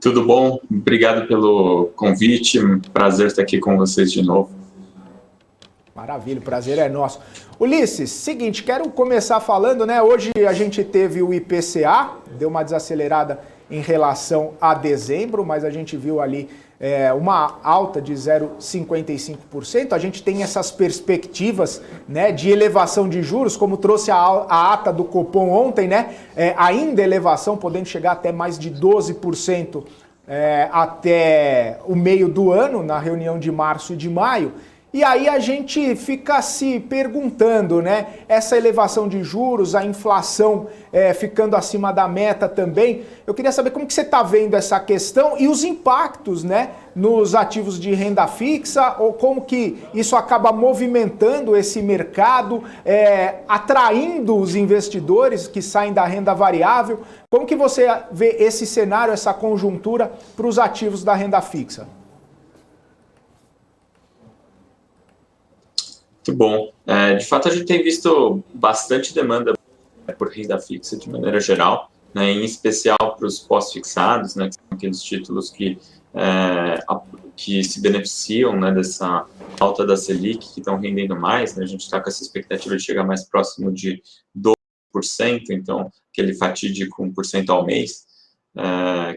Tudo bom? Obrigado pelo convite. Prazer estar aqui com vocês de novo. Maravilha, o prazer é nosso. Ulisses, seguinte, quero começar falando, né? Hoje a gente teve o IPCA, deu uma desacelerada em relação a dezembro, mas a gente viu ali uma alta de 0,55%. A gente tem essas perspectivas, né, de elevação de juros, como trouxe a ata do Copom ontem, né? Ainda elevação, podendo chegar até mais de 12% até o meio do ano, na reunião de março e de maio. E aí a gente fica se perguntando, né? Essa elevação de juros, a inflação ficando acima da meta também. Eu queria saber como que você está vendo essa questão e os impactos, né, nos ativos de renda fixa, ou como que isso acaba movimentando esse mercado, atraindo os investidores que saem da renda variável. Como que você vê esse cenário, essa conjuntura para os ativos da renda fixa? Muito bom. De fato, a gente tem visto bastante demanda por renda fixa de maneira geral, né, em especial para os pós-fixados, né, que são aqueles títulos que se beneficiam, né, dessa alta da Selic, que estão rendendo mais. Né, a gente está com essa expectativa de chegar mais próximo de 12%, então aquele fatídico 1% ao mês,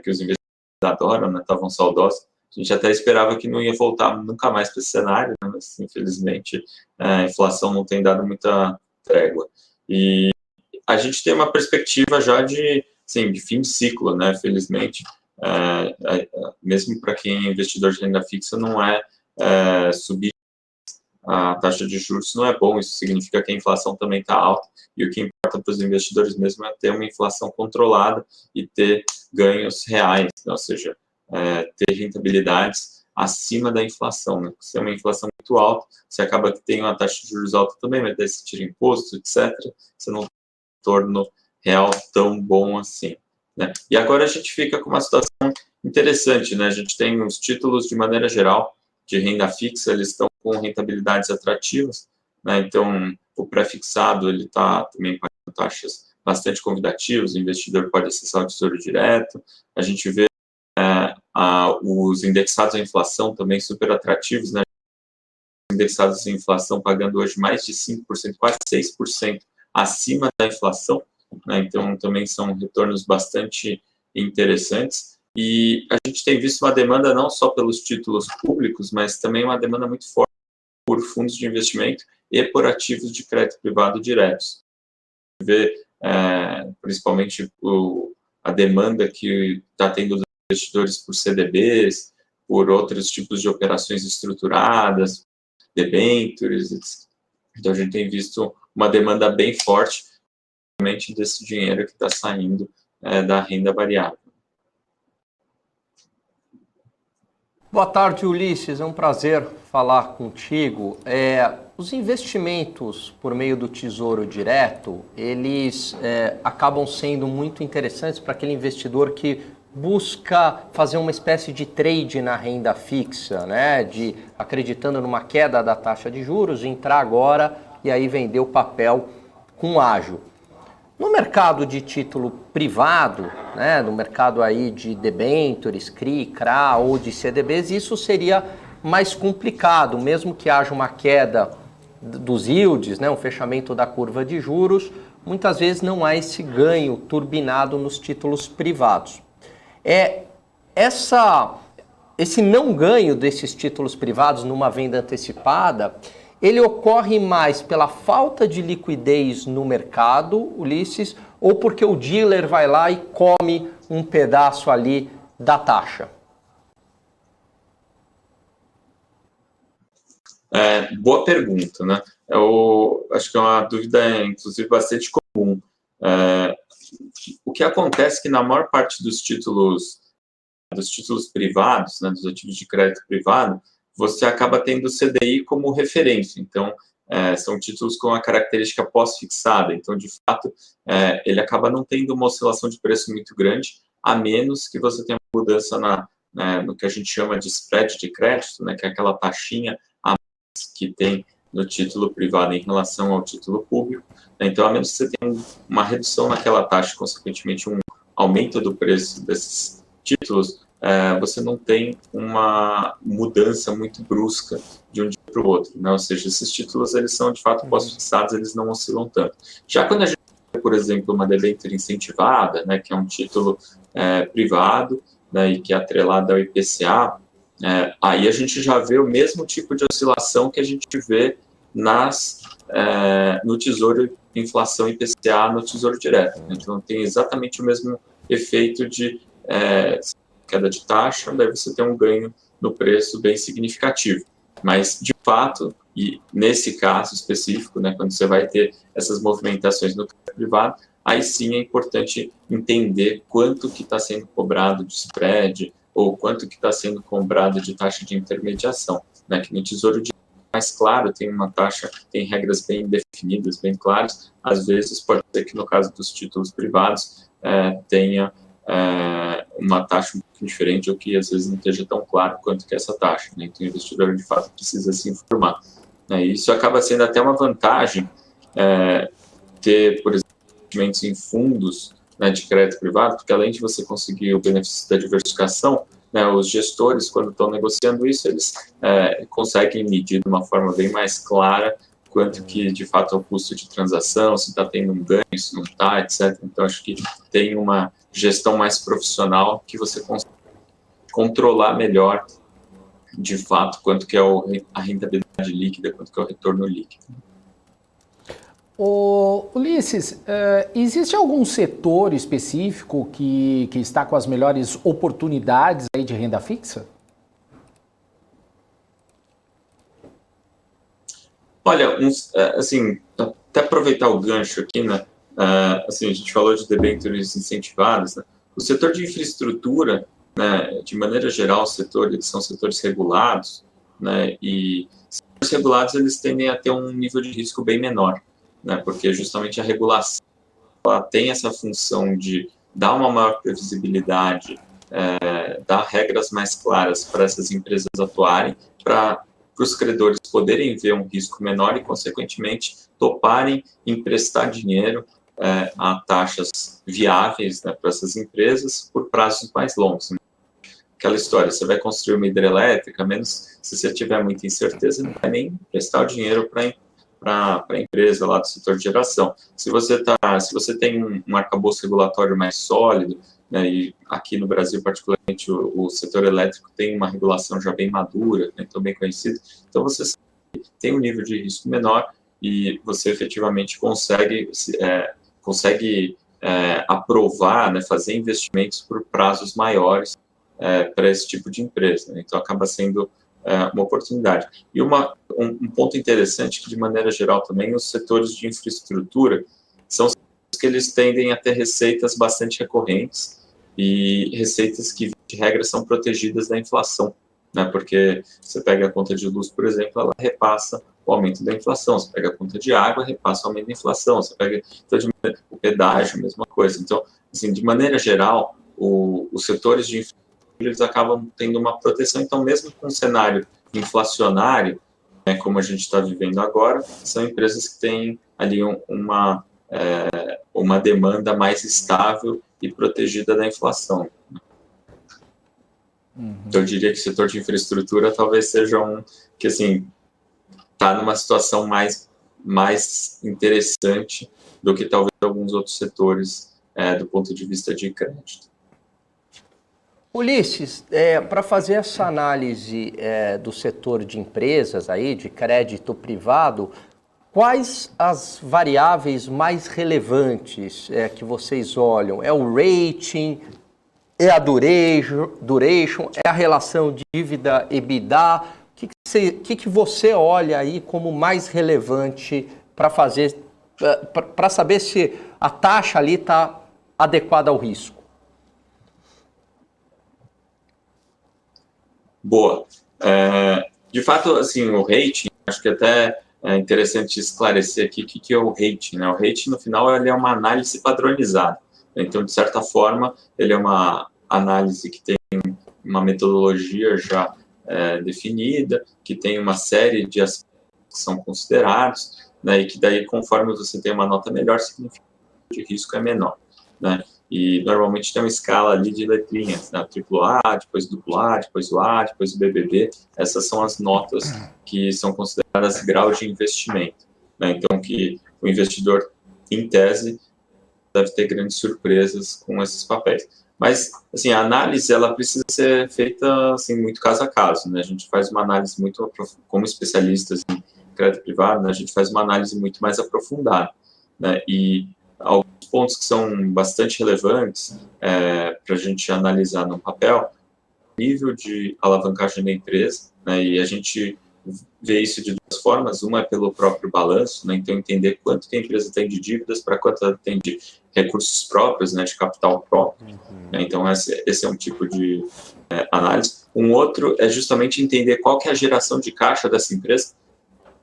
que os investidores adoram, né, estavam saudosos. A gente até esperava que não ia voltar nunca mais para esse cenário, né? Mas infelizmente a inflação não tem dado muita trégua. E a gente tem uma perspectiva já de fim de ciclo, né? Felizmente, mesmo para quem é investidor de renda fixa, não subir a taxa de juros não é bom. Isso significa que a inflação também está alta, e o que importa para os investidores mesmo é ter uma inflação controlada e ter ganhos reais, né? Ou seja, ter rentabilidades acima da inflação, né? Se é uma inflação muito alta, você acaba que tem uma taxa de juros alta também, mas daí você tira imposto, etc., você não tem um retorno real tão bom assim, né? E agora a gente fica com uma situação interessante, né? A gente tem os títulos, de maneira geral, de renda fixa, eles estão com rentabilidades atrativas, né? Então, o pré-fixado, ele está também com taxas bastante convidativas, o investidor pode acessar o Tesouro Direto, a gente vê os indexados à inflação também super atrativos, né? Indexados à inflação pagando hoje mais de 5%, quase 6% acima da inflação, né? Então também são retornos bastante interessantes, e a gente tem visto uma demanda não só pelos títulos públicos, mas também uma demanda muito forte por fundos de investimento e por ativos de crédito privado diretos. A gente vê principalmente a demanda que está tendo investidores por CDBs, por outros tipos de operações estruturadas, debêntures, etc. Então a gente tem visto uma demanda bem forte, realmente, desse dinheiro que está saindo da renda variável. Boa tarde, Ulisses. É um prazer falar contigo. Os investimentos por meio do Tesouro Direto, eles acabam sendo muito interessantes para aquele investidor que busca fazer uma espécie de trade na renda fixa, né? Acreditando numa queda da taxa de juros, entrar agora e aí vender o papel com ágio. No mercado de título privado, né, no mercado aí de debêntures, CRI, CRA ou de CDBs, isso seria mais complicado, mesmo que haja uma queda dos yields, né, um fechamento da curva de juros, muitas vezes não há esse ganho turbinado nos títulos privados. Esse não ganho desses títulos privados numa venda antecipada, ele ocorre mais pela falta de liquidez no mercado, Ulisses, ou porque o dealer vai lá e come um pedaço ali da taxa? Boa pergunta, né? Eu acho que é uma dúvida, inclusive, bastante comum. O que acontece é que na maior parte dos títulos privados, né, dos ativos de crédito privado, você acaba tendo o CDI como referência. Então, são títulos com a característica pós-fixada. Então, de fato, ele acaba não tendo uma oscilação de preço muito grande, a menos que você tenha uma mudança no que a gente chama de spread de crédito, né, que é aquela taxinha a mais que tem no título privado em relação ao título público. Então, a menos que você tenha uma redução naquela taxa, consequentemente um aumento do preço desses títulos, você não tem uma mudança muito brusca de um dia para o outro, né? Ou seja, esses títulos, eles são, de fato, pós-fixados, eles não oscilam tanto. Já quando a gente tem, por exemplo, uma debênture incentivada, né, que é um título privado, né, e que é atrelado ao IPCA, aí a gente já vê o mesmo tipo de oscilação que a gente vê no Tesouro, inflação IPCA no Tesouro Direto. Então, tem exatamente o mesmo efeito de queda de taxa, daí você tem um ganho no preço bem significativo. Mas, de fato, e nesse caso específico, né, quando você vai ter essas movimentações no crédito privado, aí sim é importante entender quanto que está sendo cobrado de spread ou quanto que está sendo cobrado de taxa de intermediação, né, que no Tesouro Direto mais claro, tem uma taxa, tem regras bem definidas, bem claras. Às vezes pode ser que no caso dos títulos privados tenha uma taxa um pouco diferente ou que às vezes não esteja tão claro quanto que é essa taxa, né? Então o investidor de fato precisa se informar. Isso acaba sendo até uma vantagem ter, por exemplo, investimentos em fundos, né, de crédito privado, porque além de você conseguir o benefício da diversificação, né, os gestores, quando estão negociando isso, eles conseguem medir de uma forma bem mais clara quanto que, de fato, é o custo de transação, se está tendo um ganho, se não está, etc. Então, acho que tem uma gestão mais profissional que você consegue controlar melhor, de fato, quanto que é a rentabilidade líquida, quanto que é o retorno líquido. Ulisses, existe algum setor específico que está com as melhores oportunidades aí de renda fixa? Olha, assim, até aproveitar o gancho aqui, né? Assim, a gente falou de debêntures incentivadas, né? O setor de infraestrutura, né, de maneira geral, eles são setores regulados, né? E setores regulados, eles tendem a ter um nível de risco bem menor, né? Porque justamente a regulação ela tem essa função de dar uma maior previsibilidade, dar regras mais claras para essas empresas atuarem, para os credores poderem ver um risco menor e, consequentemente, toparem emprestar dinheiro a taxas viáveis, né, para essas empresas por prazos mais longos. Aquela história, você vai construir uma hidrelétrica, menos se você tiver muita incerteza, não vai nem emprestar o dinheiro para a empresa lá do setor de geração. Se você tem um arcabouço regulatório mais sólido, né, e aqui no Brasil, particularmente, o setor elétrico tem uma regulação já bem madura, né, então bem conhecida, então você tem um nível de risco menor e você efetivamente consegue aprovar, né, fazer investimentos por prazos maiores para esse tipo de empresa, né? Então acaba sendo uma oportunidade. E um ponto interessante que, de maneira geral, também os setores de infraestrutura são setores que eles tendem a ter receitas bastante recorrentes e receitas que, de regra, são protegidas da inflação, né? Porque você pega a conta de luz, por exemplo, ela repassa o aumento da inflação. Você pega a conta de água, repassa o aumento da inflação. Você pega o pedágio, mesma coisa. Então, assim, de maneira geral, os setores de infraestrutura eles acabam tendo uma proteção. Então, mesmo com um cenário inflacionário, né, como a gente está vivendo agora, são empresas que têm ali uma demanda mais estável e protegida da inflação. Então, eu diria que o setor de infraestrutura talvez seja que, assim, está numa situação mais interessante do que talvez alguns outros setores do ponto de vista de crédito. Ulisses, para fazer essa análise do setor de empresas aí, de crédito privado, quais as variáveis mais relevantes que vocês olham? É o rating, é a duration, é a relação dívida EBITDA? O que você olha aí como mais relevante para fazer, para saber se a taxa ali está adequada ao risco? Boa. De fato, assim, o rating, acho que até é interessante esclarecer aqui o que é o rating, né? O rating, no final, ele é uma análise padronizada. Então, de certa forma, ele é uma análise que tem uma metodologia já definida, que tem uma série de aspectos que são considerados, né? E que daí, conforme você tem uma nota melhor, significa que o risco é menor, né? E normalmente tem uma escala ali de letrinhas, né? AAA, depois AA, depois o A, depois o BBB. Essas são as notas que são consideradas grau de investimento, né? Então, que o investidor, em tese, deve ter grandes surpresas com esses papéis. Mas, assim, a análise, ela precisa ser feita, assim, muito caso a caso, né? A gente faz uma análise muito, como especialistas em crédito privado, né? A gente faz uma análise muito mais aprofundada, né? E alguns pontos que são bastante relevantes para a gente analisar no papel, nível de alavancagem da empresa, né? E a gente vê isso de duas formas. Uma é pelo próprio balanço, né? Então entender quanto que a empresa tem de dívidas para quanto ela tem de recursos próprios, né? De capital próprio. Né? Então esse é um tipo de análise. Um outro é justamente entender qual que é a geração de caixa dessa empresa.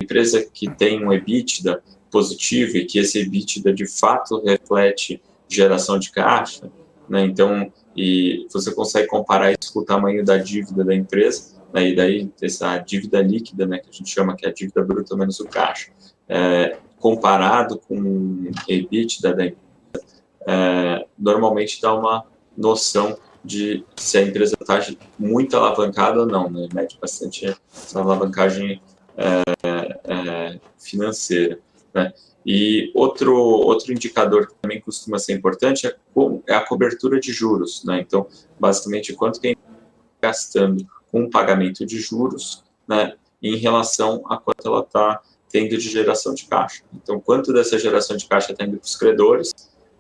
Empresa que tem um EBITDA positivo e que esse EBITDA de fato reflete geração de caixa, né? Então, e você consegue comparar isso com o tamanho da dívida da empresa, né? E daí essa dívida líquida, né, que a gente chama que é a dívida bruta menos o caixa, comparado com o EBITDA da empresa, normalmente dá uma noção de se a empresa está muito alavancada ou não, né? Mede bastante essa alavancagem financeira, né? E outro indicador que também costuma ser importante é a cobertura de juros, né? Então, basicamente, quanto que a empresa está gastando com o pagamento de juros, né, em relação a quanto ela está tendo de geração de caixa. Então, quanto dessa geração de caixa está indo para os credores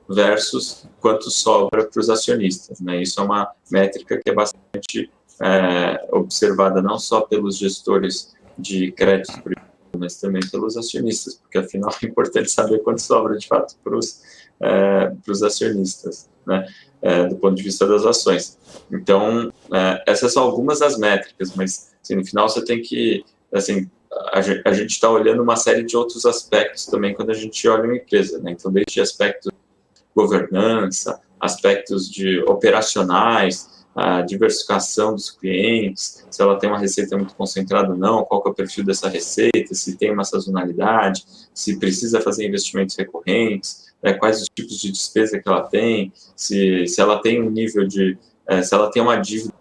versus quanto sobra para os acionistas, né? Isso é uma métrica que é bastante observada não só pelos gestores de crédito privado, mas também pelos acionistas, porque afinal é importante saber quanto sobra de fato para os acionistas, né, do ponto de vista das ações. Então, essas são algumas das métricas, mas assim, no final você tem que, assim, a gente está olhando uma série de outros aspectos também quando a gente olha uma empresa, né? Então, desde aspectos de governança, aspectos de operacionais, a diversificação dos clientes, se ela tem uma receita muito concentrada ou não, qual que é o perfil dessa receita, se tem uma sazonalidade, se precisa fazer investimentos recorrentes, quais os tipos de despesa que ela tem, se ela tem um nível de, se ela tem uma dívida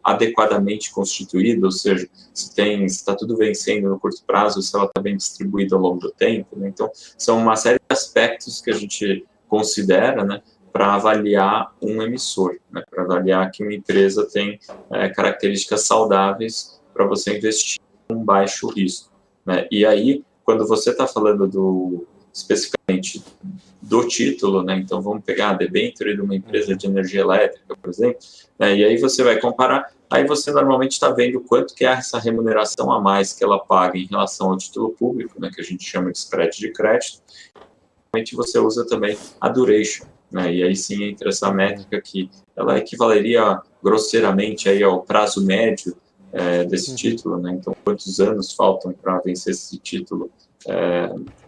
adequadamente constituída, ou seja, se está tudo vencendo no curto prazo, se ela está bem distribuída ao longo do tempo, né? Então, são uma série de aspectos que a gente considera, né, para avaliar um emissor, né, para avaliar que uma empresa tem características saudáveis para você investir com baixo risco, né? E aí, quando você está falando especificamente do título, né, então vamos pegar a debênture de uma empresa de energia elétrica, por exemplo, né, e aí você vai comparar, aí você normalmente está vendo quanto que é essa remuneração a mais que ela paga em relação ao título público, né, que a gente chama de spread de crédito. Normalmente você usa também a duration, né, e aí sim entra essa métrica que ela equivaleria grosseiramente aí ao prazo médio desse título, né, então quantos anos faltam para vencer esse título,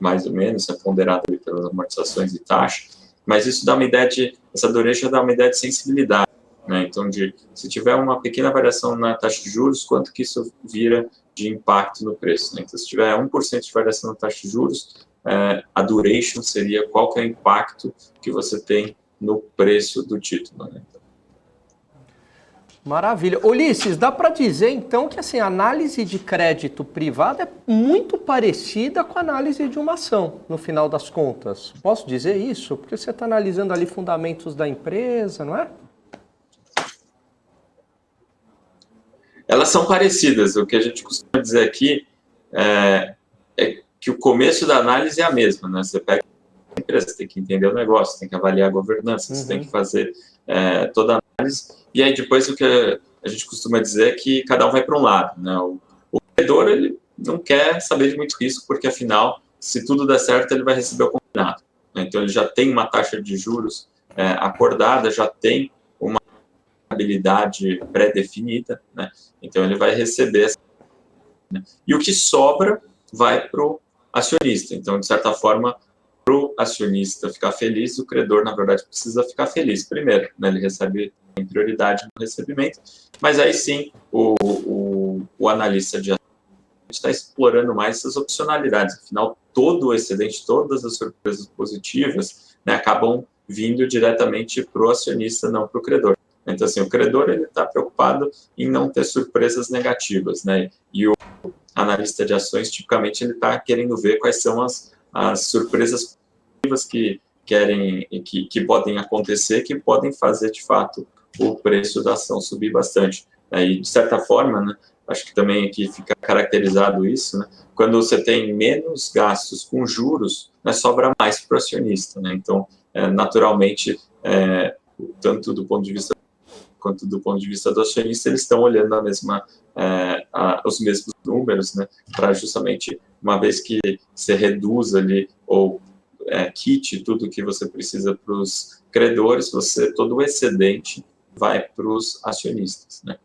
mais ou menos, é ponderado ali pelas amortizações e taxa, mas isso dá uma ideia essa duration dá uma ideia de sensibilidade, né, então se tiver uma pequena variação na taxa de juros, quanto que isso vira de impacto no preço, né? Então se tiver 1% de variação na taxa de juros, a duration seria qual que é o impacto que você tem no preço do título, né? Maravilha. Ulisses, dá para dizer então que assim, a análise de crédito privado é muito parecida com a análise de uma ação, no final das contas. Posso dizer isso? Porque você está analisando ali fundamentos da empresa, não é? Elas são parecidas. O que a gente costuma dizer aqui é que o começo da análise é a mesma, né? Você pega a empresa, você tem que entender o negócio, você tem que avaliar a governança, você tem que fazer toda a análise. E aí depois o que a gente costuma dizer é que cada um vai para um lado, né? O credor, ele não quer saber de muito risco, porque afinal, se tudo der certo, ele vai receber o combinado, né? Então ele já tem uma taxa de juros acordada, já tem uma habilidade pré-definida, né? Então ele vai receber essa, né? E o que sobra vai para o acionista. Então, de certa forma, para o acionista ficar feliz, o credor, na verdade, precisa ficar feliz primeiro, né? Ele recebe em prioridade no recebimento, mas aí sim o analista de está explorando mais essas opcionalidades. Afinal, todo o excedente, todas as surpresas positivas né, acabam vindo diretamente para o acionista, não para o credor. Então, assim, o credor está preocupado em não ter surpresas negativas, né? E o analista de ações, tipicamente, ele está querendo ver quais são as surpresas positivas que podem acontecer, que podem fazer, de fato, o preço da ação subir bastante. E, de certa forma, né, acho que também aqui fica caracterizado isso, né, quando você tem menos gastos com juros, né, sobra mais para o acionista. Né? Então, naturalmente, tanto do ponto de vista quanto do ponto de vista do acionista, eles estão olhando os mesmos números, né, para justamente, uma vez que você reduz ali, ou quite tudo que você precisa para os credores, todo o excedente vai para os acionistas. Né?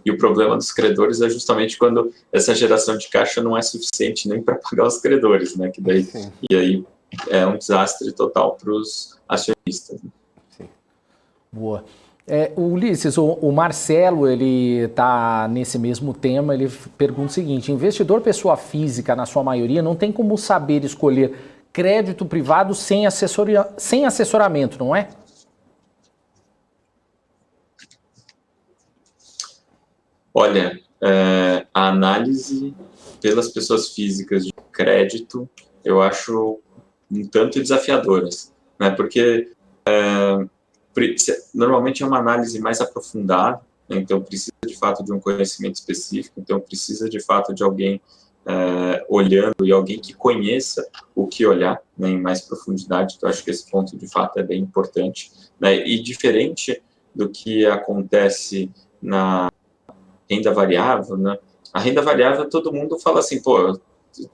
E o problema dos credores é justamente quando essa geração de caixa não é suficiente nem para pagar os credores, né, que daí, e aí é um desastre total para os acionistas. Né? Boa. Ulisses, o Marcelo, ele está nesse mesmo tema, ele pergunta o seguinte: investidor pessoa física, na sua maioria, não tem como saber escolher crédito privado sem assessoramento, não é? Olha, a análise pelas pessoas físicas de crédito, eu acho um tanto desafiadoras, né? Porque normalmente é uma análise mais aprofundada, né? Então precisa de fato de um conhecimento específico, então precisa de fato de alguém olhando e alguém que conheça o que olhar, né, em mais profundidade. Então acho que esse ponto de fato é bem importante, né? E diferente do que acontece na renda variável, né? A renda variável, todo mundo fala assim, pô, eu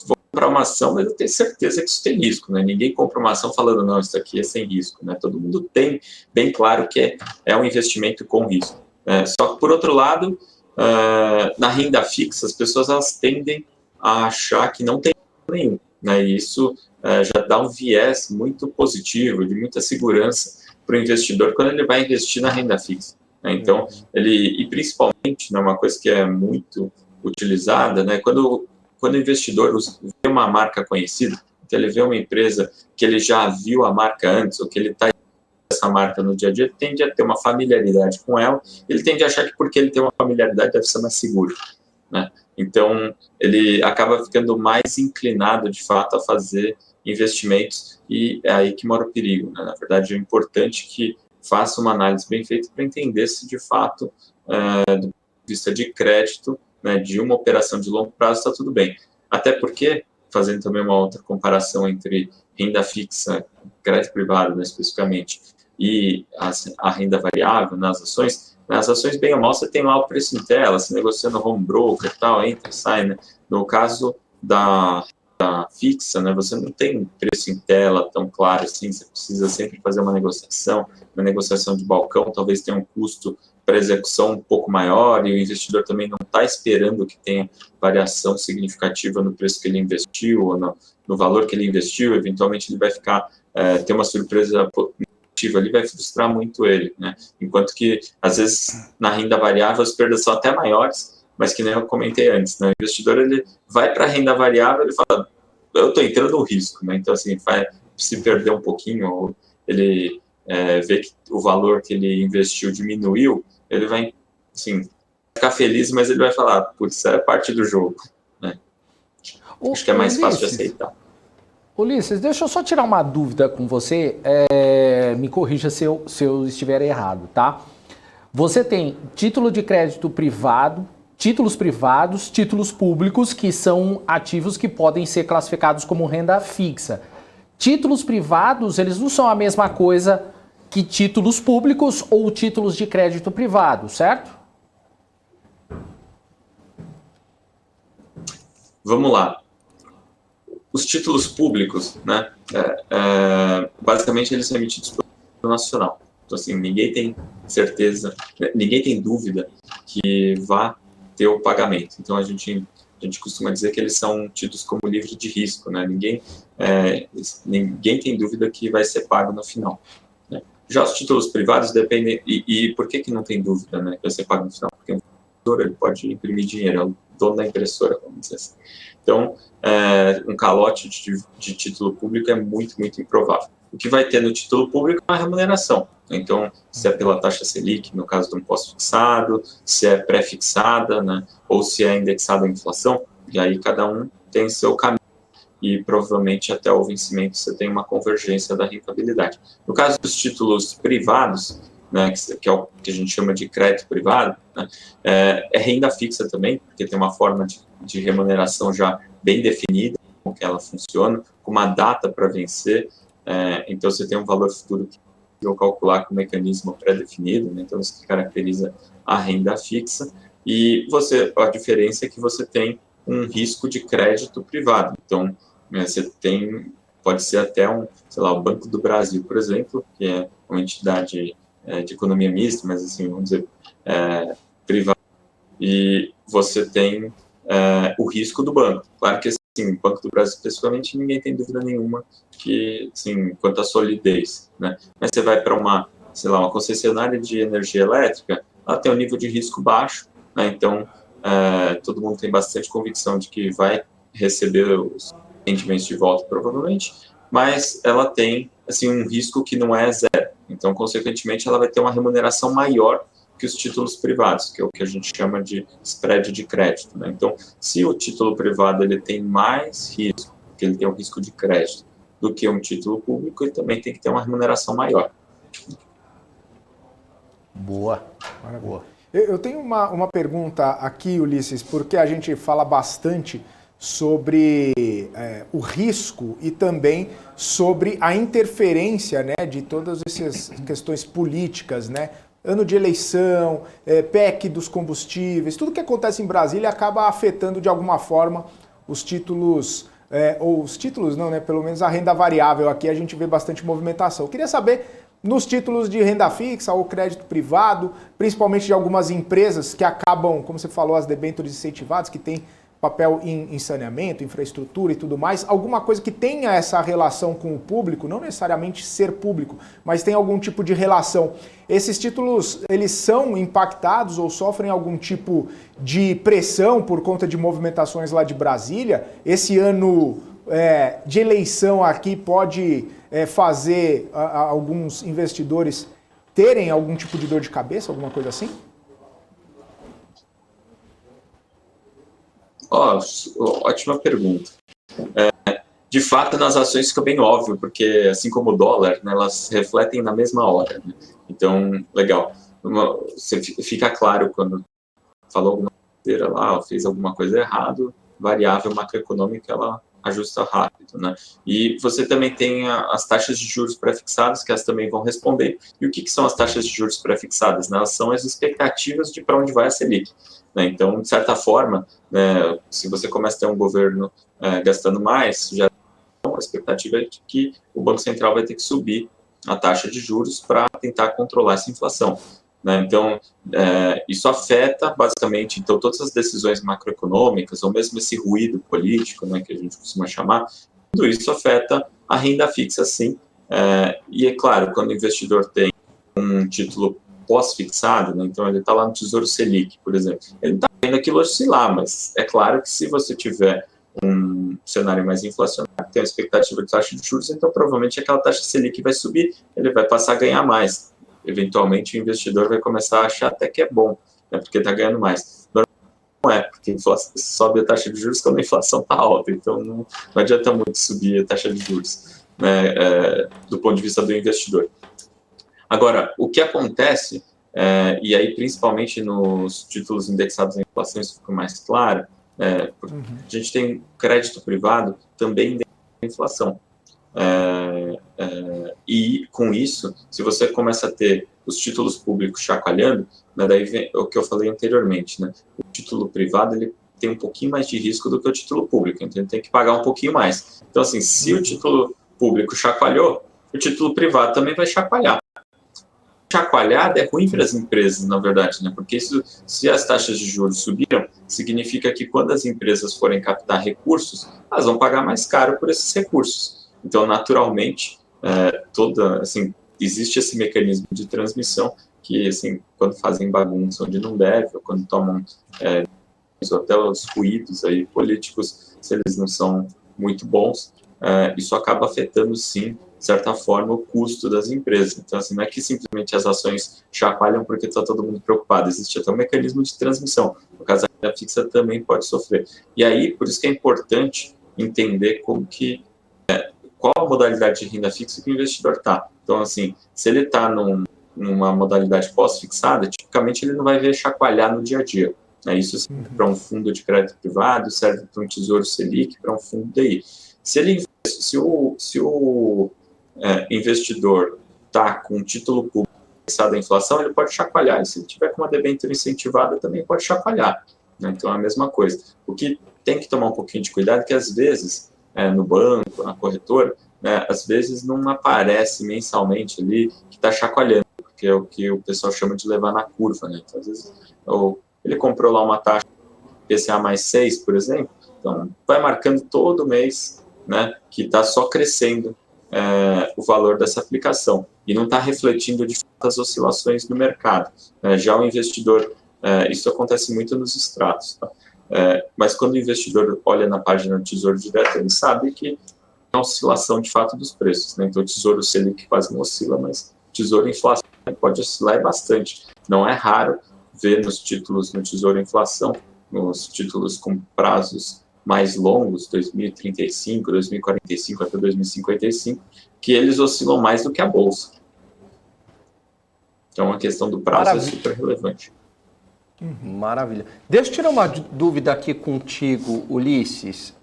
vou comprar uma ação, mas eu tenho certeza que isso tem risco, né? Ninguém compra uma ação falando, não, isso aqui é sem risco, né? Todo mundo tem bem claro que é um investimento com risco. Só que, por outro lado, na renda fixa, as pessoas elas tendem a achar que não tem risco nenhum, né? E isso já dá um viés muito positivo, de muita segurança para o investidor quando ele vai investir na renda fixa. Então, e principalmente, né, uma coisa que é muito utilizada, né, quando o investidor vê uma marca conhecida, então ele vê uma empresa que ele já viu a marca antes, ou que ele está essa marca no dia a dia, ele tende a ter uma familiaridade com ela, ele tende a achar que porque ele tem uma familiaridade deve ser mais seguro. Né? Então, ele acaba ficando mais inclinado, de fato, a fazer investimentos, e é aí que mora o perigo. Né? Na verdade, é importante que faça uma análise bem feita para entender se, de fato, do ponto de vista de crédito, né, de uma operação de longo prazo, está tudo bem. Até porque, fazendo também uma outra comparação entre renda fixa, crédito privado, né, especificamente, e a renda variável nas ações, bem ou mal, você tem lá o preço em tela, se negocia no home broker e tal, entra e sai. Né? No caso da fixa, né, você não tem um preço em tela tão claro assim, você precisa sempre fazer uma negociação de balcão, talvez tenha um custo para execução um pouco maior, e o investidor também não está esperando que tenha variação significativa no preço que ele investiu, ou no valor que ele investiu. Eventualmente ele vai ter uma surpresa positiva ali, vai frustrar muito ele, né? Enquanto que, às vezes, na renda variável as perdas são até maiores, mas que nem eu comentei antes, né? O investidor, ele vai para a renda variável, ele fala, eu estou entrando no risco, né? Então, assim, se perder um pouquinho, ou ele vê que o valor que ele investiu diminuiu, ele vai, assim, ficar feliz, mas ele vai falar, putz, isso é parte do jogo, né? Acho que é mais fácil de aceitar. Ulisses, deixa eu só tirar uma dúvida com você, me corrija se eu estiver errado, tá? Você tem título de crédito privado, títulos privados, títulos públicos, que são ativos que podem ser classificados como renda fixa. Títulos privados, eles não são a mesma coisa que títulos públicos ou títulos de crédito privado, certo? Vamos lá. Os títulos públicos, né, basicamente eles são emitidos pelo Tesouro Nacional. Então, assim, ninguém tem certeza, ninguém tem dúvida que vá ter o pagamento. Então, a gente costuma dizer que eles são tidos como livre de risco, né? Ninguém tem dúvida que vai ser pago no final. Né? Já os títulos privados dependem, e por que não tem dúvida, né, que vai ser pago no final? Porque o investidor ele pode imprimir dinheiro dono da impressora, vamos dizer assim. Então, um calote de título público é muito, muito improvável. O que vai ter no título público é uma remuneração. Então, se é pela taxa Selic, no caso de um pós-fixado, se é pré-fixada, né, ou se é indexado à inflação, e aí cada um tem seu caminho. E provavelmente até o vencimento você tem uma convergência da rentabilidade. No caso dos títulos privados, né, que é o que a gente chama de crédito privado, né, é renda fixa também, porque tem uma forma de remuneração já bem definida, como que ela funciona, com uma data para vencer, então você tem um valor futuro que eu calcular com um mecanismo pré-definido, né, então isso que caracteriza a renda fixa, e a diferença é que você tem um risco de crédito privado, então você pode ser até o Banco do Brasil, por exemplo, que é uma entidade de economia mista, mas assim, vamos dizer, privada, e você tem o risco do banco. Claro que, assim, o Banco do Brasil, pessoalmente, ninguém tem dúvida nenhuma que, assim, quanto à solidez, né? Mas você vai para uma concessionária de energia elétrica, ela tem um nível de risco baixo, né? Então, todo mundo tem bastante convicção de que vai receber os rendimentos de volta, provavelmente, mas ela tem, assim, um risco que não é zero. Então, consequentemente, ela vai ter uma remuneração maior que os títulos privados, que é o que a gente chama de spread de crédito, né? Então, se o título privado ele tem mais risco, porque ele tem um risco de crédito, do que um título público, ele também tem que ter uma remuneração maior. Boa. Boa. Eu tenho uma pergunta aqui, Ulisses, porque a gente fala bastante sobre o risco e também sobre a interferência, né, de todas essas questões políticas, né? Ano de eleição, PEC dos combustíveis, tudo que acontece em Brasília acaba afetando de alguma forma os títulos, ou os títulos não, né? Pelo menos a renda variável. Aqui a gente vê bastante movimentação. Eu queria saber, nos títulos de renda fixa ou crédito privado, principalmente de algumas empresas que acabam, como você falou, as debêntures incentivadas, que têm papel em saneamento, infraestrutura e tudo mais, alguma coisa que tenha essa relação com o público, não necessariamente ser público, mas tem algum tipo de relação. Esses títulos, eles são impactados ou sofrem algum tipo de pressão por conta de movimentações lá de Brasília? Esse ano de eleição aqui pode fazer alguns investidores terem algum tipo de dor de cabeça, alguma coisa assim? Ótima pergunta. De fato, nas ações fica bem óbvio, porque assim como o dólar, né, elas refletem na mesma hora, né? Então, legal. Você fica claro quando falou alguma coisa lá, fez alguma coisa errada, variável macroeconômica, ela ajusta rápido, né? E você também tem as taxas de juros pré-fixadas, que elas também vão responder. E o que são as taxas de juros pré-fixadas? Né? Elas são as expectativas de para onde vai a Selic. Né? Então, de certa forma, né, se você começa a ter um governo gastando mais, já a expectativa é de que o Banco Central vai ter que subir a taxa de juros para tentar controlar essa inflação. Né? Então, isso afeta, basicamente, então, todas as decisões macroeconômicas, ou mesmo esse ruído político, né, que a gente costuma chamar, tudo isso afeta a renda fixa, sim. E, é claro, quando o investidor tem um título pós-fixado, né, então ele está lá no Tesouro Selic, por exemplo, ele está vendo aquilo oscilar, mas é claro que se você tiver um cenário mais inflacionário, tem a expectativa de taxa de juros, então provavelmente aquela taxa Selic vai subir, ele vai passar a ganhar mais. Eventualmente o investidor vai começar a achar até que é bom, né, porque está ganhando mais. Não é, porque sobe a taxa de juros quando a inflação está alta, então não adianta muito subir a taxa de juros, né, do ponto de vista do investidor. Agora, o que acontece, e aí principalmente nos títulos indexados à inflação isso fica mais claro, a gente tem crédito privado também indexado à inflação. E com isso, se você começa a ter os títulos públicos chacoalhando, né, daí vem o que eu falei anteriormente, né, o título privado ele tem um pouquinho mais de risco do que o título público, então ele tem que pagar um pouquinho mais. Então, assim, se o título público chacoalhou, o título privado também vai chacoalhar. Chacoalhada é ruim para as empresas, na verdade, né, porque isso, se as taxas de juros subiram, significa que quando as empresas forem captar recursos, elas vão pagar mais caro por esses recursos. Então, naturalmente, existe esse mecanismo de transmissão que, assim, quando fazem bagunça onde não deve, ou quando tomam ou até os ruídos aí políticos, se eles não são muito bons, isso acaba afetando, sim, de certa forma, o custo das empresas. Então, assim, não é que simplesmente as ações chacoalham porque está todo mundo preocupado, existe até um mecanismo de transmissão. No caso, a renda fixa também pode sofrer. E aí, por isso que é importante entender qual a modalidade de renda fixa que o investidor está. Então, assim, se ele está numa modalidade pós-fixada, tipicamente ele não vai ver chacoalhar no dia a dia. Isso serve para um fundo de crédito privado, serve para um tesouro Selic, para um fundo DI. Se o investidor está com um título público fixado à inflação, ele pode chacoalhar. E se ele tiver com uma debênture incentivada, também pode chacoalhar. Então, é a mesma coisa. O que tem que tomar um pouquinho de cuidado é que, às vezes, no banco, na corretora, às vezes não aparece mensalmente ali que está chacoalhando, porque é o que o pessoal chama de levar na curva. Então, às vezes, ele comprou lá uma taxa PCA mais 6, por exemplo, então vai marcando todo mês, que está só crescendo o valor dessa aplicação e não está refletindo de fato as oscilações no mercado. Já o investidor, isso acontece muito nos extratos, tá? Mas quando o investidor olha na página do Tesouro Direto, ele sabe que é uma oscilação de fato dos preços. Então o Tesouro Selic quase não oscila, mas o Tesouro Inflação pode oscilar bastante. Não é raro ver nos títulos no Tesouro Inflação, nos títulos com prazos mais longos, 2035, 2045 até 2055, que eles oscilam mais do que a Bolsa. Então a questão do prazo é super relevante. Maravilha. Deixa eu tirar uma dúvida aqui contigo, Ulisses.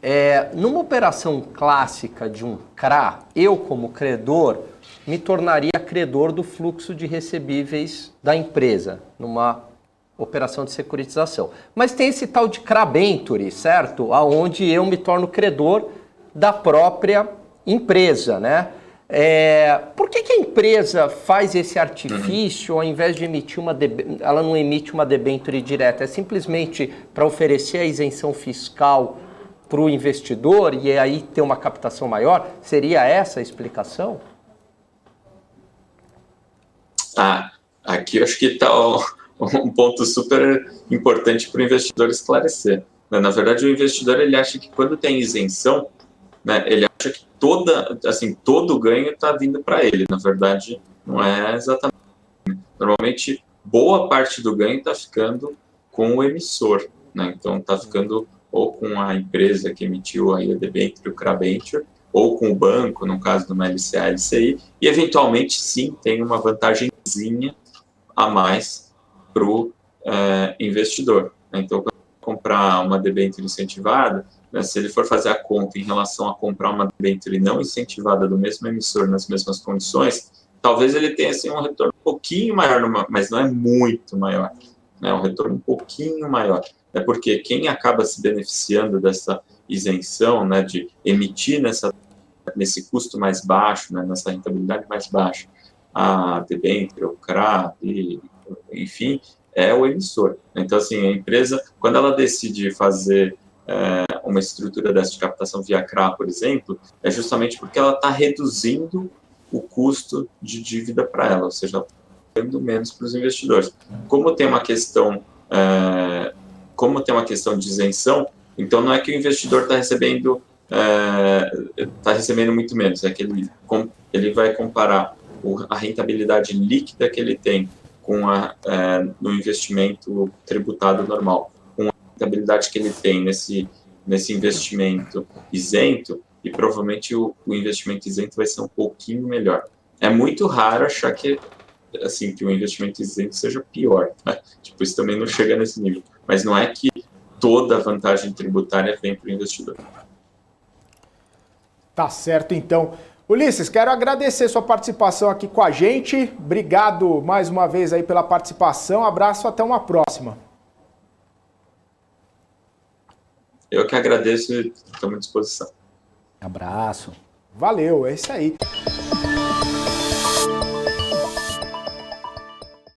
Numa operação clássica de um CRA, eu, como credor, me tornaria credor do fluxo de recebíveis da empresa, numa operação de securitização. Mas tem esse tal de CRAbenture, certo? Aonde eu me torno credor da própria empresa, né? Por que a empresa faz esse artifício, ao invés de emitir ela não emite uma debênture direta? É simplesmente para oferecer a isenção fiscal para o investidor e aí ter uma captação maior? Seria essa a explicação? Aqui eu acho que está um ponto super importante para o investidor esclarecer. Na verdade, o investidor ele acha que quando tem isenção, ele acha que todo o ganho está vindo para ele. Na verdade, não é exatamente. Normalmente, boa parte do ganho está ficando com o emissor. Então, está ficando ou com a empresa que emitiu aí a debênture, o CRAbenture, ou com o banco, no caso do LCA, LCI, e eventualmente, sim, tem uma vantagenzinha a mais para o investidor. Então, quando comprar uma debênture incentivada, se ele for fazer a conta em relação a comprar uma debênture não incentivada do mesmo emissor nas mesmas condições, talvez ele tenha assim, um retorno um pouquinho maior, mas não é muito maior. Um retorno um pouquinho maior. Porque quem acaba se beneficiando dessa isenção, de emitir nesse custo mais baixo, nessa rentabilidade mais baixa, a debênture, o CRA, enfim, é o emissor. Então, assim, a empresa, quando ela decide fazer uma estrutura dessa de captação via CRA, por exemplo, é justamente porque ela está reduzindo o custo de dívida para ela, ou seja, dando menos para os investidores. Como tem uma questão de isenção, então não é que o investidor está recebendo muito menos, é que ele vai comparar a rentabilidade líquida que ele tem no investimento tributado normal, com a rentabilidade que ele tem nesse investimento isento, e provavelmente o investimento isento vai ser um pouquinho melhor. É muito raro achar que o investimento isento seja pior. Isso também não chega nesse nível. Mas não é que toda a vantagem tributária vem para o investidor. Tá certo, então. Ulisses, quero agradecer sua participação aqui com a gente. Obrigado mais uma vez aí pela participação. Abraço, até uma próxima. Eu que agradeço e estou à disposição. Abraço. Valeu, é isso aí.